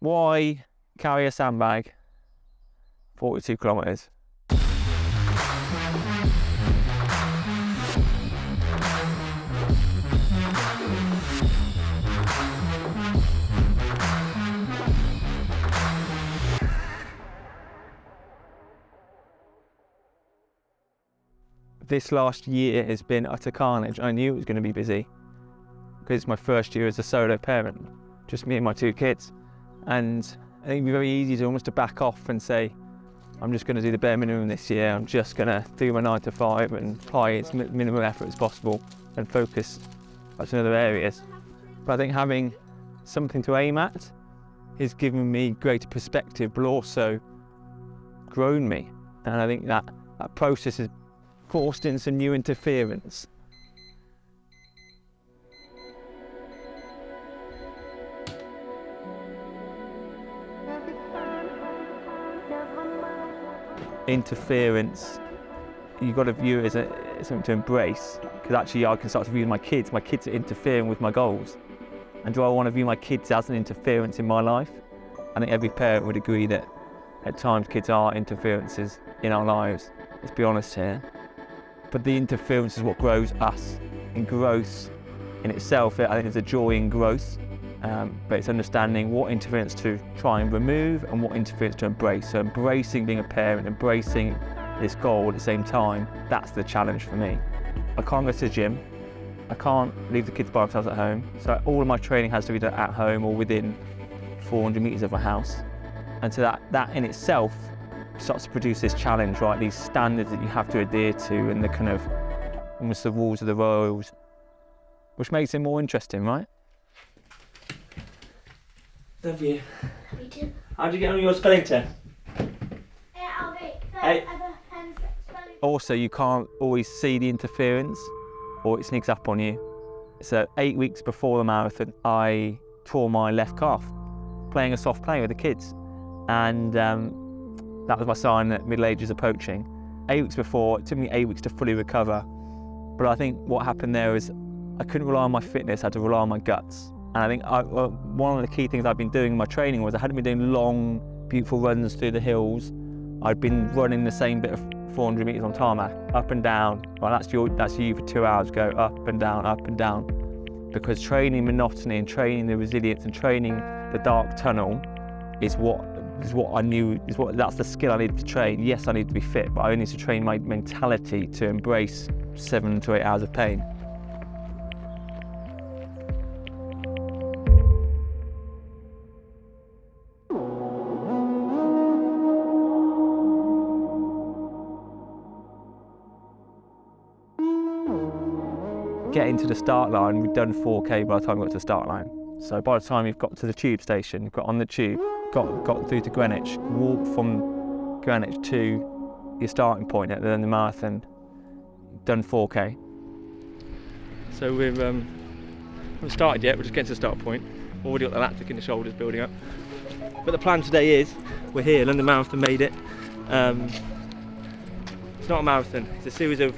Why carry a sandbag 42 kilometres? This last year has been utter carnage. I knew it was going to be busy because it's my first year as a solo parent, just me and my 2 kids. And I think it'd be very easy to almost to back off and say, I'm just going to do the bare minimum this year. I'm just going to do my 9 to 5 and apply as minimum effort as possible and focus on other areas. But I think having something to aim at has given me greater perspective, but also grown me. And I think that process has forced in some new interference. Interference, you've got to view it as something to embrace, because actually I can start to view my kids are interfering with my goals. And do I want to view my kids as an interference in my life? I think every parent would agree that at times kids are interferences in our lives, let's be honest here. But the interference is what grows us. And growth in itself, I think there's a joy in growth, but it's understanding what interference to try and remove and what interference to embrace. So embracing being a parent, embracing this goal at the same time, that's the challenge for me. I can't go to the gym, I can't leave the kids by themselves at home, so all of my training has to be done at home or within 400 metres of my house. And so that in itself starts to produce this challenge, right? These standards that you have to adhere to and the kind of almost the rules of the road, which makes it more interesting, right? Love you. Me too. How'd you get on your spelling test? Hey. Also, you can't always see the interference or it sneaks up on you. So 8 weeks before the marathon, I tore my left calf playing a soft play with the kids. And that was my sign that middle age is approaching. 8 weeks before, it took me 8 weeks to fully recover. But I think what happened there is I couldn't rely on my fitness, I had to rely on my guts. And I think one of the key things I've been doing in my training was I hadn't been doing long, beautiful runs through the hills. I'd been running the same bit of 400 metres on tarmac, up and down. Well, that's you for 2 hours, go up and down. Because training monotony and training the resilience and training the dark tunnel is what I knew, that's the skill I needed to train. Yes, I need to be fit, but I need to train my mentality to embrace 7 to 8 hours of pain. Getting to the start line, we'd done 4K by the time we got to the start line. So by the time you've got to the tube station, got on the tube, got through to Greenwich, walked from Greenwich to your starting point at the end of the marathon, done 4K. So we haven't started yet, we're just getting to the start point. Already got the lactic in the shoulders building up. But the plan today is, we're here, London Marathon made it. It's not a marathon, it's a series of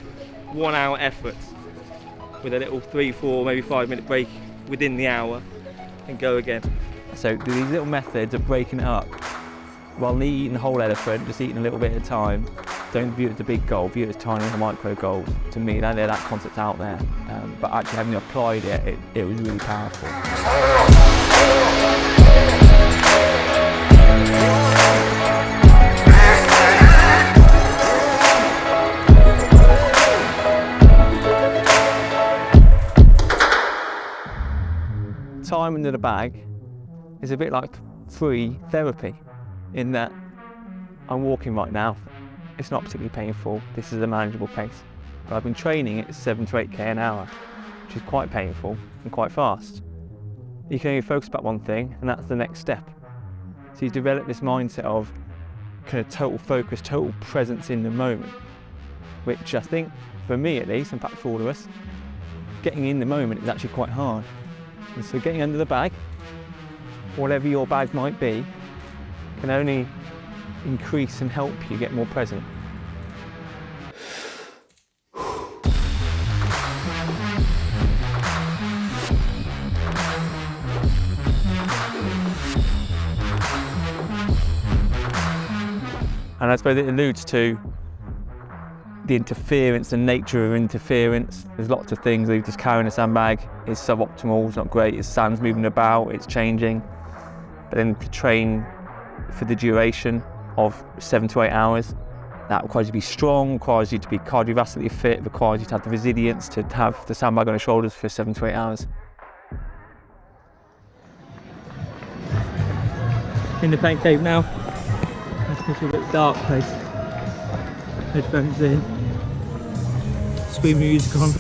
1 hour efforts with a little 3, 4, maybe 5 minute break within the hour and go again. So these little methods of breaking it up, while not eating the whole elephant, just eating a little bit at a time, don't view it as a big goal, view it as tiny little micro goals. To me, that concept's out there, but actually having applied it was really powerful. Time under the bag is a bit like free therapy in that I'm walking right now. It's not particularly painful. This is a manageable pace. But I've been training at 7 to 8K an hour, which is quite painful and quite fast. You can only focus about one thing, and that's the next step. So you develop this mindset of kind of total focus, total presence in the moment, which I think, for me at least, in fact for all of us, getting in the moment is actually quite hard. And so getting under the bag, whatever your bag might be, can only increase and help you get more present. And I suppose it alludes to the interference, the nature of interference. There's lots of things. Just carrying a sandbag is suboptimal, it's not great, it's sand's moving about, it's changing. But then to train for the duration of 7 to 8 hours, that requires you to be strong, requires you to be cardiovascularly fit, requires you to have the resilience to have the sandbag on your shoulders for 7 to 8 hours. In the paint cave now. It's a bit dark place. Headphones in. Screaming music on.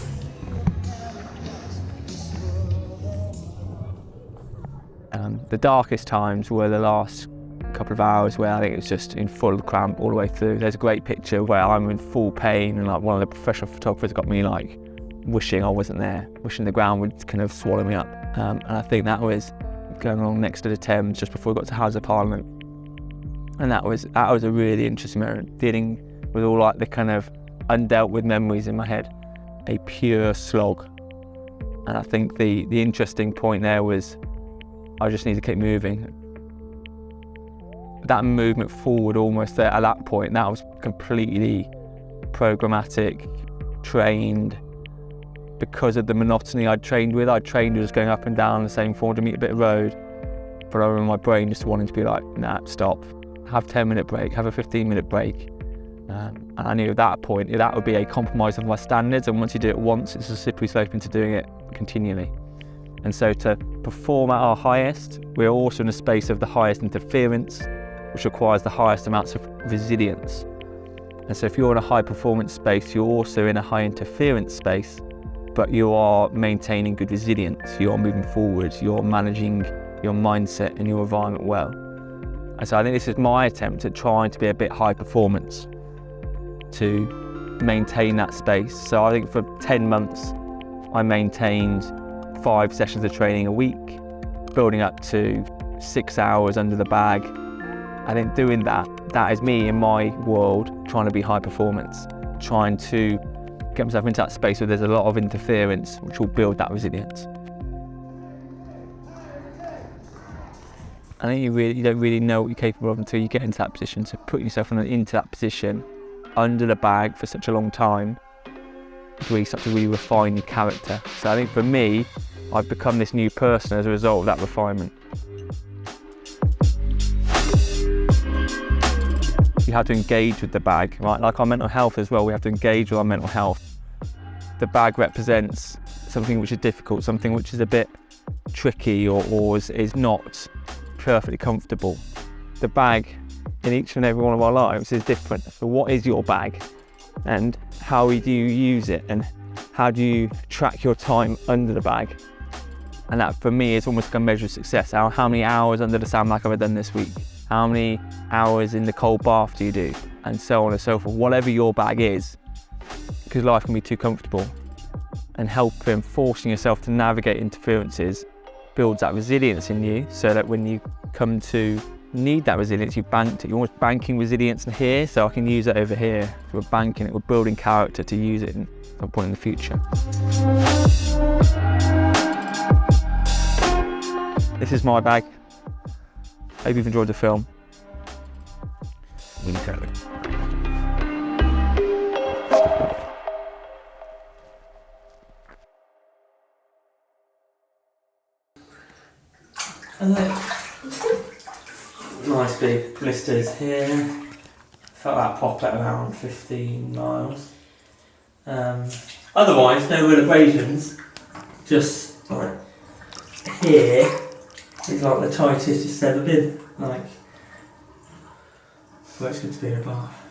The darkest times were the last couple of hours where I think it was just in full cramp all the way through. There's a great picture where I'm in full pain and like one of the professional photographers got me like wishing I wasn't there, wishing the ground would kind of swallow me up. And I think that was going on next to the Thames just before we got to House of Parliament. And that was a really interesting moment, dealing with all like the kind of undealt with memories in my head, a pure slog. And I think the interesting point there was I just need to keep moving. That movement forward almost there at that point, that was completely programmatic, trained, because of the monotony I'd trained with. I'd trained with just going up and down the same 400-metre bit of road, but I remember my brain just wanting to be like, nah, stop, have a 10-minute break, have a 15-minute break. And I knew at that point that would be a compromise of my standards, and once you do it once, it's a slippery slope into doing it continually. And so to perform at our highest, we're also in a space of the highest interference, which requires the highest amounts of resilience. And so if you're in a high performance space, you're also in a high interference space, but you are maintaining good resilience, you're moving forward, you're managing your mindset and your environment well. And so I think this is my attempt at trying to be a bit high performance, to maintain that space. So I think for 10 months, I maintained 5 sessions of training a week, building up to 6 hours under the bag. I think doing that is me in my world trying to be high performance, trying to get myself into that space where there's a lot of interference, which will build that resilience. I think you don't really know what you're capable of until you get into that position. So putting yourself into that position under the bag for such a long time is where you start to really refine your character. So I think for me, I've become this new person as a result of that refinement. You have to engage with the bag, right? Like our mental health as well, we have to engage with our mental health. The bag represents something which is difficult, something which is a bit tricky or is not perfectly comfortable. The bag in each and every one of our lives is different. So what is your bag and how do you use it and how do you track your time under the bag? And that for me is almost like a measure of success. How many hours under the sandbag have I done this week? How many hours in the cold bath do you do? And so on and so forth. Whatever your bag is, because life can be too comfortable, and forcing yourself to navigate interferences builds that resilience in you, so that when you come to need that resilience, you've banked it. You're almost banking resilience in here, so I can use it over here. So we're banking it, we're building character to use it at some point in the future. This is my bag. Hope you've enjoyed the film. Nice big blisters here. Felt that pop at around 15 miles. Otherwise, no real abrasions. Just like here is like the tightest it's ever been. Like, well, it's good to be in a bath.